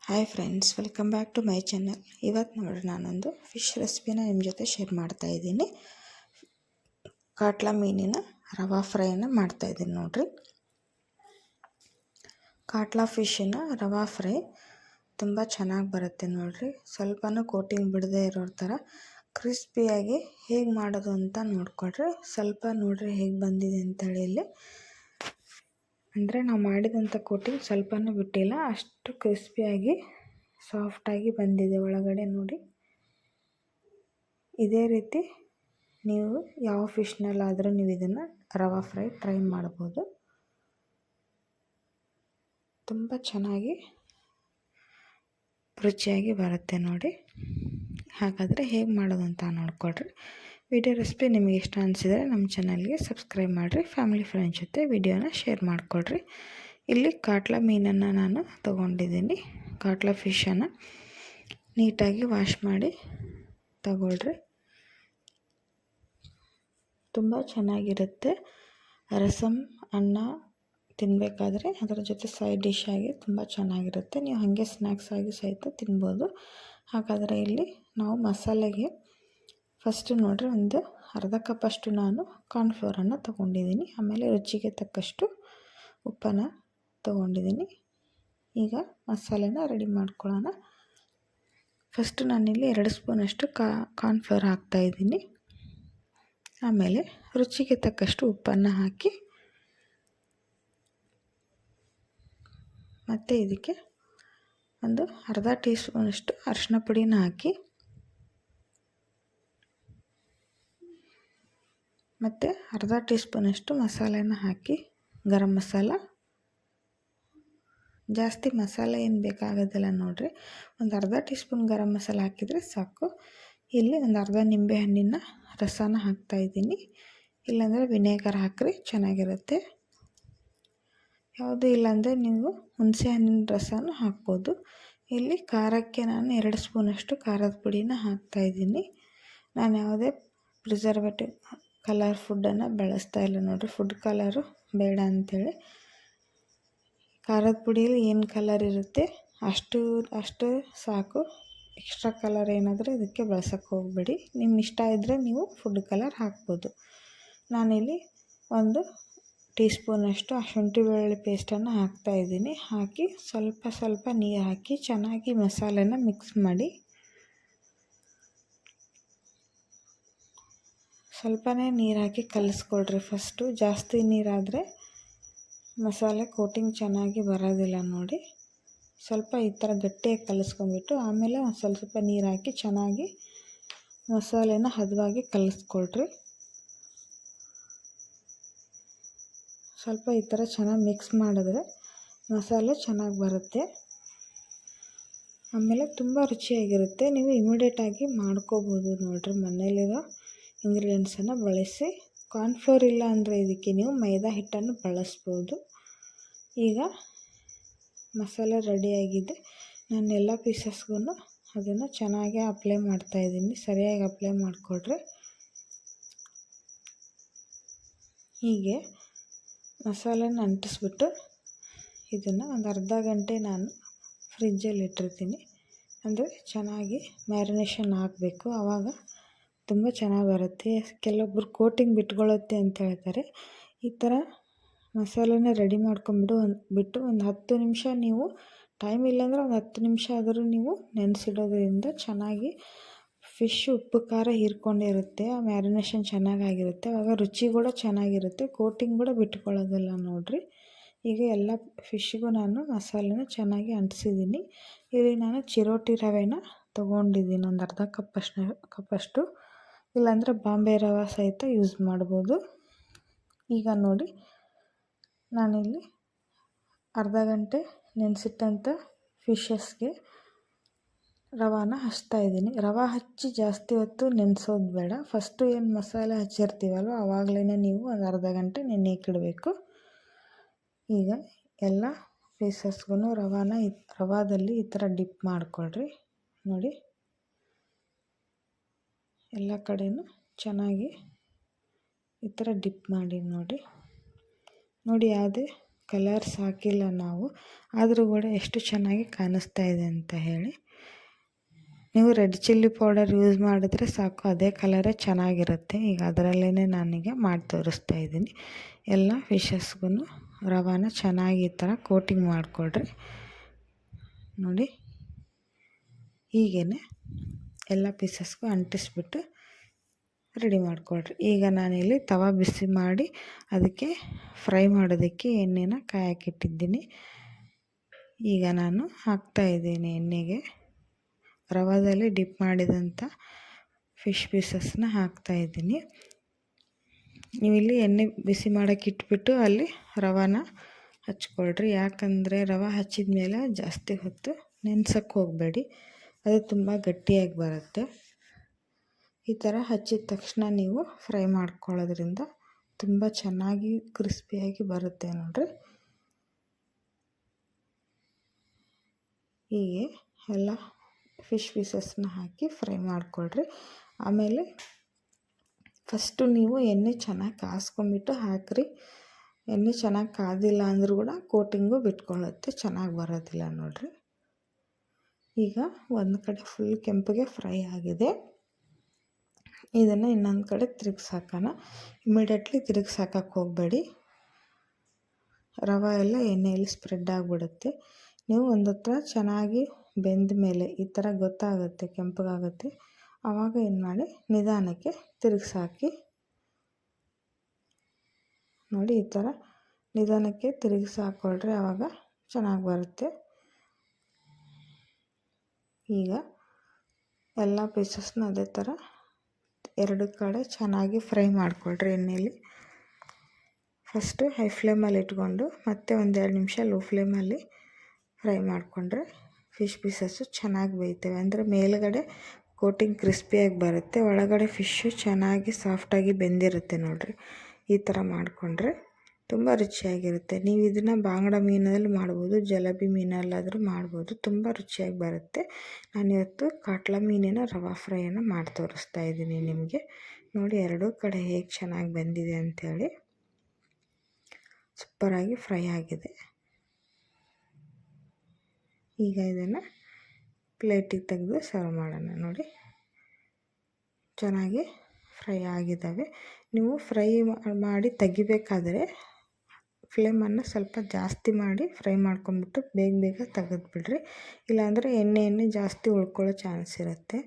Hi friends, welcome back to my channel. ಇವತ್ತು ನೋಡ್ರಿ ನಾನೊಂದು ಫಿಶ್ ರೆಸಿಪಿನ ನಿಮ್ಮ ಜೊತೆ ಶೇರ್ ಮಾಡ್ತಾಯಿದ್ದೀನಿ. ಕಾಟ್ಲಾ ಮೀನಿನ ರವಾ ಫ್ರೈನ ಮಾಡ್ತಾಯಿದ್ದೀನಿ ನೋಡ್ರಿ. ಕಾಟ್ಲಾ ಫಿಶ್ಶಿನ ರವಾ ಫ್ರೈ ತುಂಬ ಚೆನ್ನಾಗಿ ಬರುತ್ತೆ ನೋಡ್ರಿ. ಸ್ವಲ್ಪನೂ ಕೋಟಿಂಗ್ ಬಿಡದೇ ಇರೋ ಥರ ಕ್ರಿಸ್ಪಿಯಾಗಿ ಹೇಗೆ ಮಾಡೋದು ಅಂತ ನೋಡ್ಕೊಳ್ರಿ. ಸ್ವಲ್ಪ ನೋಡ್ರಿ ಹೇಗೆ ಬಂದಿದೆ ಅಂತೇಳಿ ಇಲ್ಲಿ. ಅಂದರೆ ನಾವು ಮಾಡಿದಂಥ ಕೋಟಿಂಗ್ ಸ್ವಲ್ಪನೂ ಬಿಟ್ಟಿಲ್ಲ, ಅಷ್ಟು ಕ್ರಿಸ್ಪಿಯಾಗಿ ಸಾಫ್ಟಾಗಿ ಬಂದಿದೆ ಒಳಗಡೆ ನೋಡಿ. ಇದೇ ರೀತಿ ನೀವು ಯಾವ ಫಿಶ್ನಲ್ಲಾದರೂ ನೀವು ಇದನ್ನು ರವಾ ಫ್ರೈ ಟ್ರೈ ಮಾಡ್ಬೋದು. ತುಂಬ ಚೆನ್ನಾಗಿ ರುಚಿಯಾಗಿ ಬರುತ್ತೆ ನೋಡಿ. ಹಾಗಾದರೆ ಹೇಗೆ ಮಾಡೋದು ಅಂತ ನೋಡ್ಕೊಳ್ರಿ. ವಿಡಿಯೋ ರೆಸಿಪಿ ನಿಮಗೆ ಇಷ್ಟ ಅನಿಸಿದರೆ ನಮ್ಮ ಚಾನಲ್ಗೆ ಸಬ್ಸ್ಕ್ರೈಬ್ ಮಾಡಿರಿ. ಫ್ಯಾಮಿಲಿ ಫ್ರೆಂಡ್ಸ್ ಜೊತೆ ವಿಡಿಯೋನ ಶೇರ್ ಮಾಡಿಕೊಳ್ರಿ. ಇಲ್ಲಿ ಕಾಟ್ಲಾ ಮೀನನ್ನು ನಾನು ತೊಗೊಂಡಿದ್ದೀನಿ. ಕಾಟ್ಲಾ ಫಿಶನ್ನು ನೀಟಾಗಿ ವಾಶ್ ಮಾಡಿ ತಗೊಳ್ರಿ. ತುಂಬ ಚೆನ್ನಾಗಿರುತ್ತೆ. ರಸಮ್ ಅನ್ನ ತಿನ್ನಬೇಕಾದ್ರೆ ಅದರ ಜೊತೆ ಸೈಡ್ ಡಿಶ್ ಆಗಿ ತುಂಬ ಚೆನ್ನಾಗಿರುತ್ತೆ. ನೀವು ಹಾಗೆ ಸ್ನ್ಯಾಕ್ಸ್ ಆಗಿ ಸಹಿತ ತಿನ್ಬೋದು. ಹಾಗಾದರೆ ಇಲ್ಲಿ ನಾವು ಮಸಾಲೆಗೆ ಫಸ್ಟು ನೋಡ್ರಿ ಒಂದು ಅರ್ಧ ಕಪ್ಪಷ್ಟು ನಾನು ಕಾರ್ನ್ಫ್ಲೋರನ್ನು ತೊಗೊಂಡಿದ್ದೀನಿ. ಆಮೇಲೆ ರುಚಿಗೆ ತಕ್ಕಷ್ಟು ಉಪ್ಪನ್ನು ತೊಗೊಂಡಿದ್ದೀನಿ. ಈಗ ಮಸಾಲೆನ ರೆಡಿ ಮಾಡ್ಕೊಳ್ಳೋಣ. ಫಸ್ಟು ನಾನಿಲ್ಲಿ 2 ಸ್ಪೂನಷ್ಟು ಕಾರ್ನ್ಫ್ಲೋರ್ ಹಾಕ್ತಾಯಿದ್ದೀನಿ. ಆಮೇಲೆ ರುಚಿಗೆ ತಕ್ಕಷ್ಟು ಉಪ್ಪನ್ನು ಹಾಕಿ ಮತ್ತು ಇದಕ್ಕೆ ಒಂದು ಅರ್ಧ ಟೀ ಸ್ಪೂನಷ್ಟು ಅರಿಶಿನ ಪುಡಿನ ಹಾಕಿ ಮತ್ತು ಅರ್ಧ ಟೀ ಸ್ಪೂನಷ್ಟು ಮಸಾಲೆನ ಹಾಕಿ, ಗರಂ ಮಸಾಲ. ಜಾಸ್ತಿ ಮಸಾಲೆ ಏನು ಬೇಕಾಗೋದಿಲ್ಲ ನೋಡಿರಿ. ಒಂದು ಅರ್ಧ ಟೀ ಸ್ಪೂನ್ ಗರಂ ಮಸಾಲ ಹಾಕಿದರೆ ಸಾಕು. ಇಲ್ಲಿ ಒಂದು ಅರ್ಧ ನಿಂಬೆ ಹಣ್ಣಿನ ರಸನ ಹಾಕ್ತಾಯಿದ್ದೀನಿ. ಇಲ್ಲಾಂದರೆ ವಿನೇಗರ್ ಹಾಕಿರಿ, ಚೆನ್ನಾಗಿರುತ್ತೆ. ಯಾವುದೂ ಇಲ್ಲಾಂದರೆ ನೀವು ಹುಣಸೆ ಹಣ್ಣಿನ ರಸನೂ ಹಾಕ್ಬೋದು. ಇಲ್ಲಿ ಖಾರಕ್ಕೆ ನಾನು 2 ಸ್ಪೂನಷ್ಟು ಖಾರದ ಪುಡಿನ ಹಾಕ್ತಾಯಿದ್ದೀನಿ. ನಾನು ಯಾವುದೇ ಪ್ರಿಸರ್ವೇಟಿವ್ ಕಲರ್ ಫುಡ್ಡನ್ನು ಬಳಸ್ತಾ ಇಲ್ಲ ನೋಡಿರಿ. ಫುಡ್ ಕಲರು ಬೇಡ ಅಂಥೇಳಿ. ಖಾರದ ಪುಡಿಯಲ್ಲಿ ಏನು ಕಲರ್ ಇರುತ್ತೆ ಅಷ್ಟು ಸಾಕು. ಎಕ್ಸ್ಟ್ರಾ ಕಲರ್ ಏನಾದರೂ ಇದಕ್ಕೆ ಬಳಸೋಕ್ಕೆ ಹೋಗಬೇಡಿ. ನಿಮ್ಮ ಇಷ್ಟ ಇದ್ದರೆ ನೀವು ಫುಡ್ ಕಲರ್ ಹಾಕ್ಬೋದು. ನಾನಿಲ್ಲಿ ಒಂದು ಟೀ ಸ್ಪೂನಷ್ಟು ಶುಂಠಿ ಬೆಳ್ಳುಳ್ಳಿ ಪೇಸ್ಟನ್ನು ಹಾಕ್ತಾಯಿದ್ದೀನಿ. ಹಾಕಿ ಸ್ವಲ್ಪ ನೀರು ಹಾಕಿ ಚೆನ್ನಾಗಿ ಮಸಾಲೆನ ಮಿಕ್ಸ್ ಮಾಡಿ. ಸ್ವಲ್ಪನೇ ನೀರು ಹಾಕಿ ಕಲಿಸ್ಕೊಳ್ರಿ ಫಸ್ಟು. ಜಾಸ್ತಿ ನೀರಾದರೆ ಮಸಾಲೆ ಕೋಟಿಂಗ್ ಚೆನ್ನಾಗಿ ಬರೋದಿಲ್ಲ ನೋಡಿ. ಸ್ವಲ್ಪ ಈ ಥರ ಗಟ್ಟಿಯಾಗಿ ಕಲಿಸ್ಕೊಂಡ್ಬಿಟ್ಟು ಆಮೇಲೆ ಒಂದು ಸ್ವಲ್ಪ ನೀರು ಹಾಕಿ ಚೆನ್ನಾಗಿ ಮಸಾಲೆನ ಹದವಾಗಿ ಕಲಿಸ್ಕೊಳ್ರಿ. ಸ್ವಲ್ಪ ಈ ಥರ ಚೆನ್ನಾಗಿ ಮಿಕ್ಸ್ ಮಾಡಿದ್ರೆ ಮಸಾಲೆ ಚೆನ್ನಾಗಿ ಬರುತ್ತೆ. ಆಮೇಲೆ ತುಂಬ ರುಚಿಯಾಗಿರುತ್ತೆ. ನೀವು ಇಮಿಡಿಯೇಟಾಗಿ ಮಾಡ್ಕೋಬೋದು ನೋಡಿರಿ. ಮನೇಲಿರೋ ಇಂಗ್ರೀಡಿಯೆಂಟ್ಸನ್ನು ಬಳಸಿ. ಕಾರ್ನ್ಫ್ಲೋರ್ ಇಲ್ಲ ಅಂದರೆ ಇದಕ್ಕೆ ನೀವು ಮೈದಾ ಹಿಟ್ಟನ್ನು ಬಳಸ್ಬೋದು. ಈಗ ಮಸಾಲೆ ರೆಡಿಯಾಗಿದೆ. ನಾನು ಎಲ್ಲ ಪೀಸಸ್ಗೂ ಅದನ್ನು ಚೆನ್ನಾಗಿ ಅಪ್ಲೈ ಮಾಡ್ತಾಯಿದ್ದೀನಿ. ಸರಿಯಾಗಿ ಅಪ್ಲೈ ಮಾಡಿಕೊಡ್ರಿ. ಹೀಗೆ ಮಸಾಲೆನ ಅಂಟಿಸ್ಬಿಟ್ಟು ಇದನ್ನು ಒಂದು ಅರ್ಧ ಗಂಟೆ ನಾನು ಫ್ರಿಜ್ಜಲ್ಲಿ ಇಟ್ಟಿರ್ತೀನಿ. ಅಂದರೆ ಚೆನ್ನಾಗಿ ಮ್ಯಾರಿನೇಷನ್ ಆಗಬೇಕು, ಆವಾಗ ತುಂಬ ಚೆನ್ನಾಗಿ ಬರುತ್ತೆ. ಕೆಲವೊಬ್ಬರು ಕೋಟಿಂಗ್ ಬಿಟ್ಕೊಳ್ಳುತ್ತೆ ಅಂತ ಹೇಳ್ತಾರೆ. ಈ ಥರ ಮಸಾಲೆನ ರೆಡಿ ಮಾಡ್ಕೊಂಬಿಟ್ಟು ಒಂದು 10 ನಿಮಿಷ ನೀವು ಟೈಮ್ ಇಲ್ಲಾಂದರೆ ಒಂದು 10 ನಿಮಿಷ ಆದರೂ ನೀವು ನೆನೆಸಿಡೋದ್ರಿಂದ ಚೆನ್ನಾಗಿ ಫಿಶ್ ಉಪ್ಪು ಖಾರ ಹೀರ್ಕೊಂಡಿರುತ್ತೆ. ಆ ಮ್ಯಾರಿನೇಷನ್ ಚೆನ್ನಾಗಾಗಿರುತ್ತೆ. ಆವಾಗ ರುಚಿ ಕೂಡ ಚೆನ್ನಾಗಿರುತ್ತೆ. ಕೋಟಿಂಗ್ ಕೂಡ ಬಿಟ್ಕೊಳ್ಳೋದಿಲ್ಲ ನೋಡಿರಿ. ಈಗ ಎಲ್ಲ ಫಿಶ್ಶಿಗೂ ನಾನು ಮಸಾಲೆನ ಚೆನ್ನಾಗಿ ಅಂಟಿಸಿದ್ದೀನಿ. ಇಲ್ಲಿ ನಾನು ಚಿರೋಟಿ ರವೆನ ತೊಗೊಂಡಿದ್ದೀನಿ, ಒಂದು ಅರ್ಧ ಕಪ್ಪಷ್ಟು. ಇಲ್ಲಾಂದರೆ ಬಾಂಬೆ ರವೆ ಸಹಿತ ಯೂಸ್ ಮಾಡ್ಬೋದು. ಈಗ ನೋಡಿ ನಾನಿಲ್ಲಿ ಅರ್ಧ ಗಂಟೆ ನೆನೆಸಿಟ್ಟಂಥ ಫಿಶಸ್ಗೆ ರವಾನ ಹಚ್ತಾಯಿದ್ದೀನಿ. ರವೆ ಹಚ್ಚಿ ಜಾಸ್ತಿ ಹೊತ್ತು ನೆನೆಸೋದು ಬೇಡ. ಫಸ್ಟು ಏನು ಮಸಾಲೆ ಹಚ್ಚಿರ್ತೀವಲ್ವ ಆವಾಗಲೇ ನೀವು ಒಂದು ಅರ್ಧ ಗಂಟೆ ನೆನೆಯಕ್ಕಿಡಬೇಕು. ಈಗ ಎಲ್ಲ ಪೀಸಸ್ಗೂ ರವಾದಲ್ಲಿ ಈ ಥರ ಡಿಪ್ ಮಾಡಿಕೊಳ್ರಿ. ನೋಡಿ ಎಲ್ಲ ಕಡೆಯೂ ಚೆನ್ನಾಗಿ ಈ ಥರ ಡಿಪ್ ಮಾಡಿ ನೋಡಿ ಯಾವುದೇ ಕಲರ್ಸ್ ಹಾಕಿಲ್ಲ ನಾವು, ಆದರೂ ಕೂಡ ಎಷ್ಟು ಚೆನ್ನಾಗಿ ಕಾಣಿಸ್ತಾ ಇದೆ ಅಂತ ಹೇಳಿ. ನೀವು ರೆಡ್ ಚಿಲ್ಲಿ ಪೌಡರ್ ಯೂಸ್ ಮಾಡಿದ್ರೆ ಸಾಕು, ಅದೇ ಕಲರೇ ಚೆನ್ನಾಗಿರುತ್ತೆ. ಈಗ ಅದರಲ್ಲೇ ನಾನೀಗ ಮಾಡಿ ತೋರಿಸ್ತಾ ಇದ್ದೀನಿ. ಎಲ್ಲ ಫಿಶಸ್ಗೂ ರವಾನ ಚೆನ್ನಾಗಿ ಈ ಥರ ಕೋಟಿಂಗ್ ಮಾಡಿಕೊಡ್ರಿ. ನೋಡಿ, ಹೀಗೇ ಎಲ್ಲ ಪೀಸಸ್ಗೂ ಅಂಟಿಸ್ಬಿಟ್ಟು ರೆಡಿ ಮಾಡಿಕೊಡ್ರಿ. ಈಗ ನಾನಿಲ್ಲಿ ತವಾ ಬಿಸಿ ಮಾಡಿ ಅದಕ್ಕೆ ಫ್ರೈ ಮಾಡೋದಕ್ಕೆ ಎಣ್ಣೆನ ಕಾಯಕ್ಕಿಟ್ಟಿದ್ದೀನಿ. ಈಗ ನಾನು ಹಾಕ್ತಾಯಿದ್ದೀನಿ ಎಣ್ಣೆಗೆ ರವಾದಲ್ಲಿ ಡಿಪ್ ಮಾಡಿದಂಥ ಫಿಶ್ ಪೀಸಸ್ನ ಹಾಕ್ತಾಯಿದ್ದೀನಿ. ನೀವಿಲ್ಲಿ ಎಣ್ಣೆ ಬಿಸಿ ಮಾಡೋಕ್ಕೆ ಇಟ್ಬಿಟ್ಟು ಅಲ್ಲಿ ರವಾನ ಹಚ್ಕೊಳ್ರಿ. ಯಾಕಂದರೆ ರವೆ ಹಚ್ಚಿದ ಮೇಲೆ ಜಾಸ್ತಿ ಹೊತ್ತು ನೆನ್ಸೋಕ್ಕೆ ಹೋಗಬೇಡಿ, ಅದು ತುಂಬ ಗಟ್ಟಿಯಾಗಿ ಬರುತ್ತೆ. ಈ ಥರ ಹಚ್ಚಿದ ತಕ್ಷಣ ನೀವು ಫ್ರೈ ಮಾಡ್ಕೊಳ್ಳೋದ್ರಿಂದ ತುಂಬ ಚೆನ್ನಾಗಿ ಕ್ರಿಸ್ಪಿಯಾಗಿ ಬರುತ್ತೆ ನೋಡಿರಿ. ಹೀಗೆ ಎಲ್ಲ ಫಿಶ್ ಪೀಸಸ್ನ ಹಾಕಿ ಫ್ರೈ ಮಾಡಿಕೊಳ್ರಿ. ಆಮೇಲೆ ಫಸ್ಟು ನೀವು ಎಣ್ಣೆ ಚೆನ್ನಾಗಿ ಕಾಸ್ಕೊಂಬಿಟ್ಟು ಹಾಕಿರಿ. ಎಣ್ಣೆ ಚೆನ್ನಾಗಿ ಕಾದಿಲ್ಲ ಅಂದರೂ ಕೂಡ ಕೋಟಿಂಗು ಬಿಟ್ಕೊಳ್ಳುತ್ತೆ, ಚೆನ್ನಾಗಿ ಬರೋದಿಲ್ಲ ನೋಡಿರಿ. ಈಗ ಒಂದು ಕಡೆ ಫುಲ್ ಕೆಂಪಗೆ ಫ್ರೈ ಆಗಿದೆ. ಇದನ್ನು ಇನ್ನೊಂದು ಕಡೆ ತಿರುಗಿಸಾಕೋಣ. ಇಮಿಡಿಯೇಟ್ಲಿ ತಿರುಗಿಸಾಕಕ್ಕೆ ಹೋಗಬೇಡಿ, ರವೆ ಎಲ್ಲ ಎಣ್ಣೆಯಲ್ಲಿ ಸ್ಪ್ರೆಡ್ ಆಗಿಬಿಡುತ್ತೆ. ನೀವು ಒಂದು ಹತ್ರ ಚೆನ್ನಾಗಿ ಬೆಂದ ಮೇಲೆ ಈ ಥರ ಗೊತ್ತಾಗುತ್ತೆ, ಕೆಂಪಗಾಗುತ್ತೆ. ಆವಾಗ ಏನು ಮಾಡಿ ನಿಧಾನಕ್ಕೆ ತಿರುಗಿಸಾಕಿ. ನೋಡಿ, ಈ ಥರ ನಿಧಾನಕ್ಕೆ ತಿರುಗಿಸಾಕೊಳ್ರಿ, ಆವಾಗ ಚೆನ್ನಾಗಿ ಬರುತ್ತೆ. ಈಗ ಎಲ್ಲ ಪೀಸಸ್ನ ಅದೇ ಥರ ಎರಡು ಕಡೆ ಚೆನ್ನಾಗಿ ಫ್ರೈ ಮಾಡಿಕೊಳ್ರಿ ಎಣ್ಣೆಯಲ್ಲಿ. ಫಸ್ಟು ಹೈ ಫ್ಲೇಮಲ್ಲಿ ಇಟ್ಕೊಂಡು ಮತ್ತೆ ಒಂದೆರಡು ನಿಮಿಷ ಲೋ ಫ್ಲೇಮಲ್ಲಿ ಫ್ರೈ ಮಾಡಿಕೊಂಡ್ರೆ ಫಿಶ್ ಪೀಸಸ್ಸು ಚೆನ್ನಾಗಿ ಬೇಯ್ತವೆ. ಅಂದರೆ ಮೇಲುಗಡೆ ಕೋಟಿಂಗ್ ಕ್ರಿಸ್ಪಿಯಾಗಿ ಬರುತ್ತೆ, ಒಳಗಡೆ ಫಿಶ್ಶು ಚೆನ್ನಾಗಿ ಸಾಫ್ಟಾಗಿ ಬೆಂದಿರುತ್ತೆ ನೋಡಿರಿ. ಈ ಥರ ಮಾಡಿಕೊಂಡ್ರೆ ತುಂಬ ರುಚಿಯಾಗಿರುತ್ತೆ. ನೀವು ಇದನ್ನು ಬಾಂಗಡ ಮೀನಲ್ಲಿ ಮಾಡ್ಬೋದು, ಜಲಬಿ ಮೀನಲ್ಲಾದರೂ ಮಾಡ್ಬೋದು, ತುಂಬ ರುಚಿಯಾಗಿ ಬರುತ್ತೆ. ನಾನಿವತ್ತು ಕಾಟ್ಲಾ ಮೀನಿನ ರವಾ ಫ್ರೈಯನ್ನು ಮಾಡಿ ತೋರಿಸ್ತಾ ಇದ್ದೀನಿ ನಿಮಗೆ. ನೋಡಿ, ಎರಡೂ ಕಡೆ ಹೇಗೆ ಚೆನ್ನಾಗಿ ಬೆಂದಿದೆ ಅಂಥೇಳಿ. ಸೂಪರಾಗಿ ಫ್ರೈ ಆಗಿದೆ. ಈಗ ಇದನ್ನು ಪ್ಲೇಟಿಗೆ ತೆಗೆದು ಸರ್ವ್ ಮಾಡೋಣ. ನೋಡಿ, ಚೆನ್ನಾಗಿ ಫ್ರೈ ಆಗಿದ್ದಾವೆ. ನೀವು ಫ್ರೈ ಮಾಡಿ ತೆಗಿಬೇಕಾದ್ರೆ ಫ್ಲೇಮನ್ನು ಸ್ವಲ್ಪ ಜಾಸ್ತಿ ಮಾಡಿ ಫ್ರೈ ಮಾಡ್ಕೊಂಬಿಟ್ಟು ಬೇಗ ಬೇಗ ತೆಗೆದುಬಿಡ್ರಿ. ಇಲ್ಲಾಂದರೆ ಎಣ್ಣೆ ಜಾಸ್ತಿ ಉಳ್ಕೊಳ್ಳೋ ಚಾನ್ಸ್ ಇರುತ್ತೆ.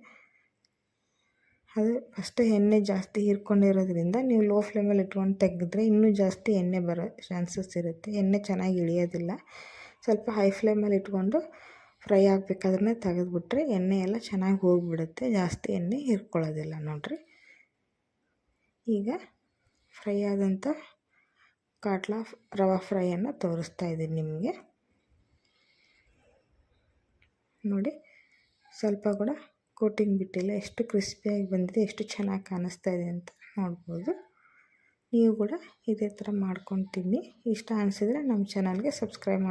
ಅದು ಫಸ್ಟೇ ಎಣ್ಣೆ ಜಾಸ್ತಿ ಹೀರ್ಕೊಂಡಿರೋದ್ರಿಂದ ನೀವು ಲೋ ಫ್ಲೇಮಲ್ಲಿ ಇಟ್ಕೊಂಡು ತೆಗೆದ್ರೆ ಇನ್ನೂ ಜಾಸ್ತಿ ಎಣ್ಣೆ ಬರೋ ಚಾನ್ಸಸ್ ಇರುತ್ತೆ. ಎಣ್ಣೆ ಚೆನ್ನಾಗಿ ಇಳಿಯೋದಿಲ್ಲ. ಸ್ವಲ್ಪ ಹೈ ಫ್ಲೇಮಲ್ಲಿ ಇಟ್ಕೊಂಡು ಫ್ರೈ ಆಗಬೇಕಾದ್ರೆ ತೆಗೆದುಬಿಟ್ರೆ ಎಣ್ಣೆ ಎಲ್ಲ ಚೆನ್ನಾಗಿ ಹೋಗಿಬಿಡುತ್ತೆ, ಜಾಸ್ತಿ ಎಣ್ಣೆ ಹೀರ್ಕೊಳ್ಳೋದಿಲ್ಲ ನೋಡಿರಿ. ಈಗ ಫ್ರೈ ಆದಂಥ ಕಾಟ್ಲಾ ರವಾ ಫ್ರೈಯನ್ನು ತೋರಿಸ್ತಾ ಇದ್ದೀನಿ ನಿಮಗೆ. ನೋಡಿ, ಸ್ವಲ್ಪ ಕೂಡ ಕೋಟಿಂಗ್ ಬಿಟ್ಟಿಲ್ಲ, ಎಷ್ಟು ಕ್ರಿಸ್ಪಿಯಾಗಿ ಬಂದಿದೆ, ಎಷ್ಟು ಚೆನ್ನಾಗಿ ಕಾಣಿಸ್ತಾ ಇದೆ ಅಂತ ನೋಡ್ಬೋದು. ನೀವು ಕೂಡ ಇದೇ ಥರ ಮಾಡ್ಕೊಂಡು ತಿನ್ನಿ. ಇಷ್ಟ ಅನಿಸಿದರೆ ನಮ್ಮ ಚಾನಲ್ಗೆ ಸಬ್ಸ್ಕ್ರೈಬ್ ಮಾಡಿ.